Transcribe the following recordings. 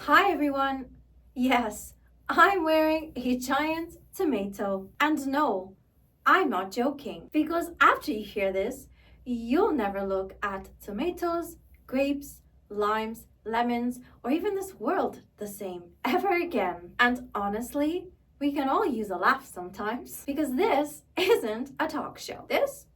Hi everyone! Yes, I'm wearing a giant tomato. And no, I'm not joking. Because after you hear this, you'll never look at tomatoes, grapes, limes, lemons, or even this world the same ever again. And honestly, we can all use a laugh sometimes. Because this isn't a talk show. This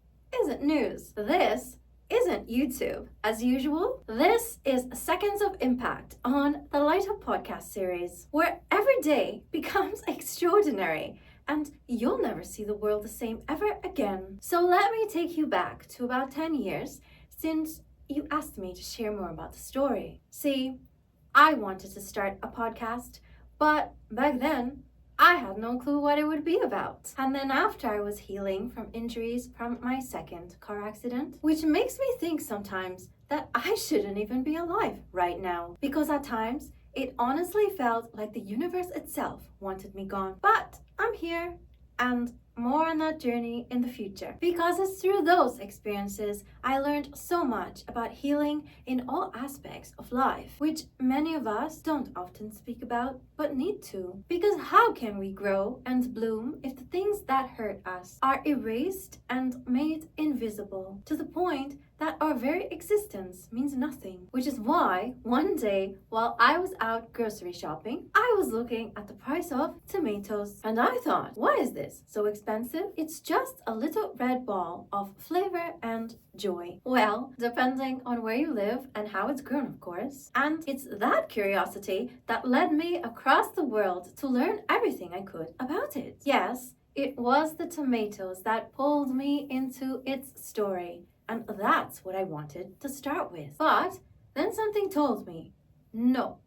isn't news. This isn't YouTube. As usual, this is Seconds of Impact on the Light Up podcast series, where every day becomes extraordinary and you'll never see the world the same ever again. So let me take you back to about 10 years since you asked me to share more about the story. See, I wanted to start a podcast, but back then, I had no clue what it would be about. And then after I was healing from injuries from my second car accident, which makes me think sometimes that I shouldn't even be alive right now. Because at times, it honestly felt like the universe itself wanted me gone. But I'm here, and more on that journey in the future. Because it's through those experiences I learned so much about healing in all aspects of life, which many of us don't often speak about, but need to. Because how can we grow and bloom if the things that hurt us are erased and made invisible to the point that our very existence means nothing? Which is why one day while I was out grocery shopping, I was looking at the price of tomatoes and I thought, why is this so expensive? It's just a little red ball of flavor and joy. Well, depending on where you live and how it's grown, of course. And it's that curiosity that led me across the world to learn everything I could about it. Yes, it was the tomatoes that pulled me into its story. And that's what I wanted to start with. But then something told me, no,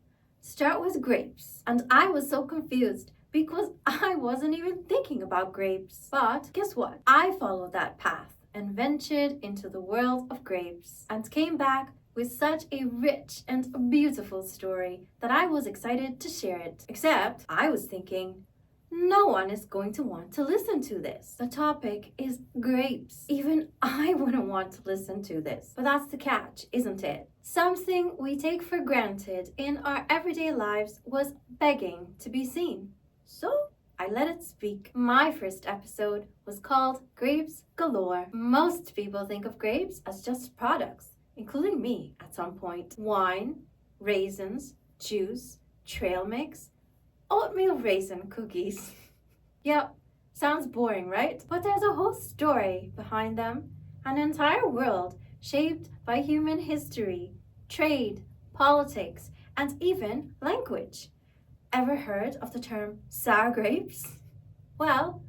start with grapes. And I was so confused because I wasn't even thinking about grapes. But guess what? I followed that path and ventured into the world of grapes and came back with such a rich and beautiful story that I was excited to share it. Except I was thinking, no one is going to want to listen to this. The topic is grapes. Even I wouldn't want to listen to this. But that's the catch, isn't it? Something we take for granted in our everyday lives was begging to be seen. So I let it speak. My first episode was called Grapes Galore. Most people think of grapes as just products, including me at some point. Wine, raisins, juice, trail mix, oatmeal raisin cookies. Yep, sounds boring, right? But there's a whole story behind them, an entire world shaped by human history, trade, politics, and even language. Ever heard of the term sour grapes? Well,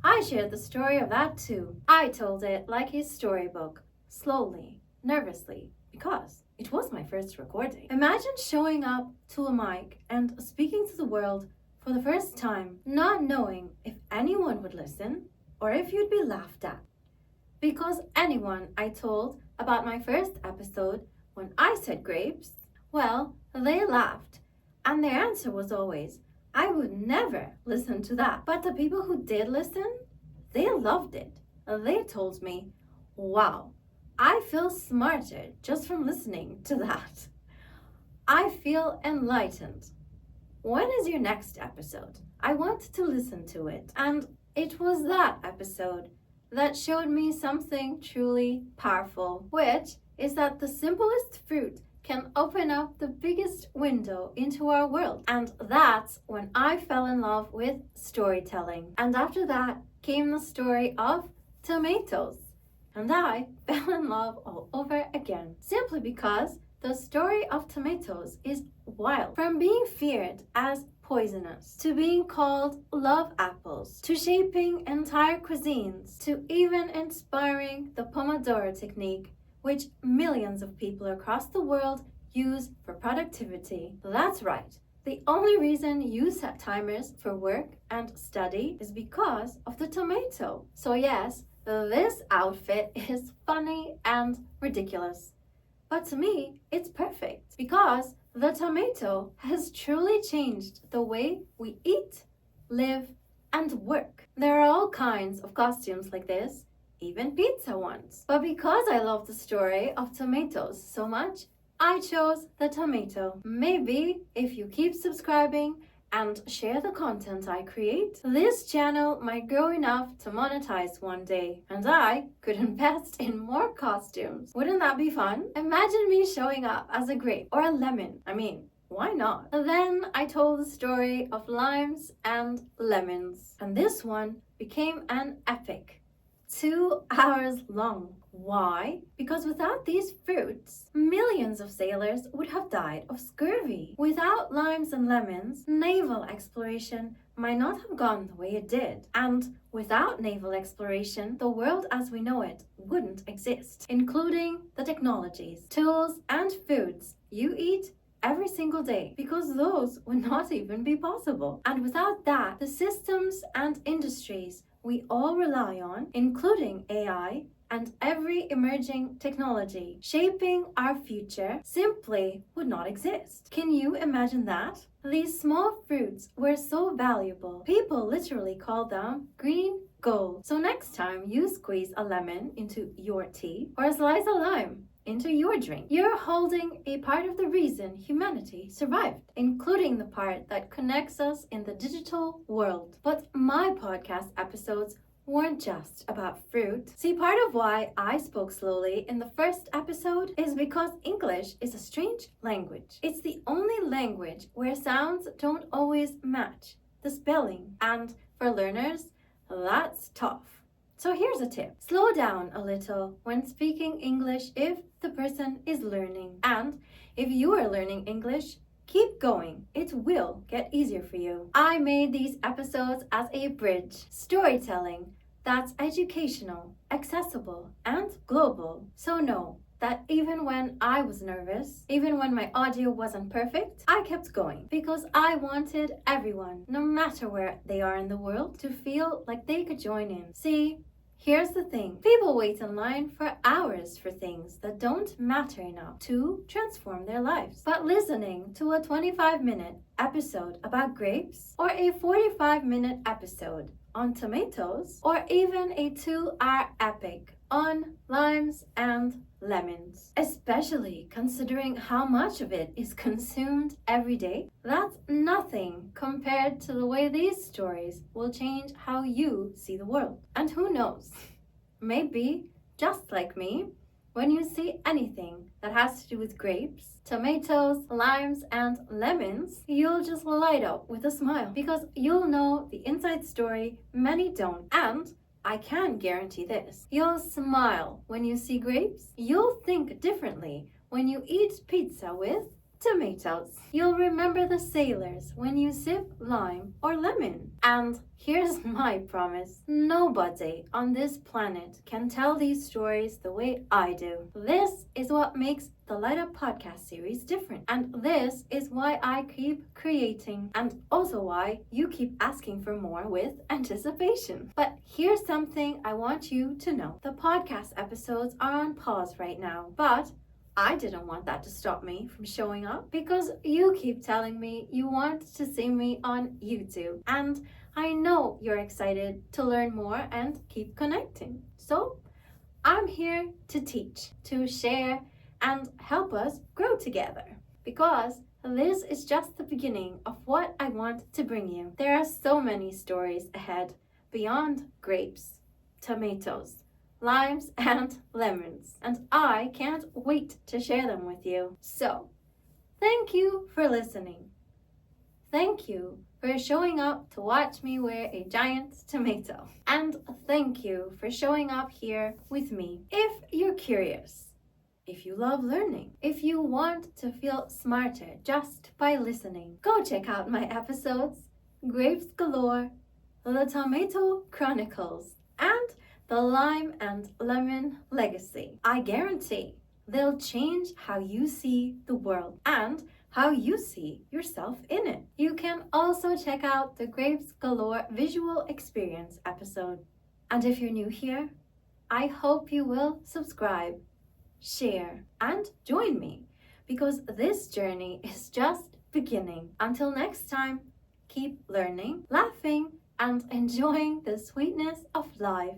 I shared the story of that too. I told it like a storybook, slowly, nervously, because it was my first recording. Imagine showing up to a mic and speaking to the world for the first time, not knowing if anyone would listen or if you'd be laughed at. Because anyone I told about my first episode when I said grapes, well, they laughed. And their answer was always, I would never listen to that. But the people who did listen, they loved it. They told me, wow, I feel smarter just from listening to that. I feel enlightened. When is your next episode? I want to listen to it. And it was that episode that showed me something truly powerful, which is that the simplest fruit can open up the biggest window into our world. And that's when I fell in love with storytelling. And after that came the story of tomatoes. And I fell in love all over again, simply because the story of tomatoes is wild. From being feared as poisonous, to being called love apples, to shaping entire cuisines, to even inspiring the Pomodoro technique, which millions of people across the world use for productivity. That's right. The only reason you set timers for work and study is because of the tomato. So yes, this outfit is funny and ridiculous. But to me, it's perfect because the tomato has truly changed the way we eat, live, and work. There are all kinds of costumes like this, even pizza ones. But because I love the story of tomatoes so much, I chose the tomato. Maybe if you keep subscribing and share the content I create, this channel might grow enough to monetize one day, and I could invest in more costumes. Wouldn't that be fun? Imagine me showing up as a grape or a lemon. I mean, why not? Then I told the story of limes and lemons, and this one became an epic. 2 hours long. Why? Because without these fruits, millions of sailors would have died of scurvy. Without limes and lemons, naval exploration might not have gone the way it did. And without naval exploration, the world as we know it wouldn't exist, including the technologies, tools, and foods you eat every single day, because those would not even be possible. And without that, the systems and industries we all rely on, including AI and every emerging technology shaping our future, simply would not exist. Can you imagine that? These small fruits were so valuable. People literally called them green gold. So next time you squeeze a lemon into your tea or a slice of lime into your drink, you're holding a part of the reason humanity survived, including the part that connects us in the digital world. But my podcast episodes weren't just about fruit. See, part of why I spoke slowly in the first episode is because English is a strange language. It's the only language where sounds don't always match the spelling, and for learners, that's tough. So here's a tip. Slow down a little when speaking English if the person is learning. And if you are learning English, keep going. It will get easier for you. I made these episodes as a bridge, storytelling that's educational, accessible, and global. So know that even when I was nervous, even when my audio wasn't perfect, I kept going because I wanted everyone, no matter where they are in the world, to feel like they could join in. See, here's the thing. People wait in line for hours for things that don't matter enough to transform their lives. But listening to a 25-minute episode about grapes, or a 45-minute episode on tomatoes, or even a 2-hour epic on limes and lemons, especially considering how much of it is consumed every day, that's nothing compared to the way these stories will change how you see the world. And who knows, maybe, just like me, when you see anything that has to do with grapes, tomatoes, limes, and lemons, you'll just light up with a smile because you'll know the inside story many don't. And I can guarantee this. You'll smile when you see grapes. You'll think differently when you eat pizza with tomatoes. You'll remember the sailors when you sip lime or lemon. And here's my promise. Nobody on this planet can tell these stories the way I do. This is what makes the Light Up podcast series different. And this is why I keep creating, and also why you keep asking for more with anticipation. But here's something I want you to know. The podcast episodes are on pause right now, but I didn't want that to stop me from showing up because you keep telling me you want to see me on YouTube. And I know you're excited to learn more and keep connecting. So I'm here to teach, to share, and help us grow together. Because this is just the beginning of what I want to bring you. There are so many stories ahead beyond grapes, tomatoes, limes, and lemons, and I can't wait to share them with you. So, thank you for listening. Thank you for showing up to watch me wear a giant tomato. And thank you for showing up here with me. If you're curious, if you love learning, if you want to feel smarter just by listening, go check out my episodes, Grapes Galore, The Tomato Chronicles, and The Lime and Lemon Legacy. I guarantee they'll change how you see the world and how you see yourself in it. You can also check out the Grapes Galore visual experience episode. And if you're new here, I hope you will subscribe, share, and join me because this journey is just beginning. Until next time, keep learning, laughing, and enjoying the sweetness of life.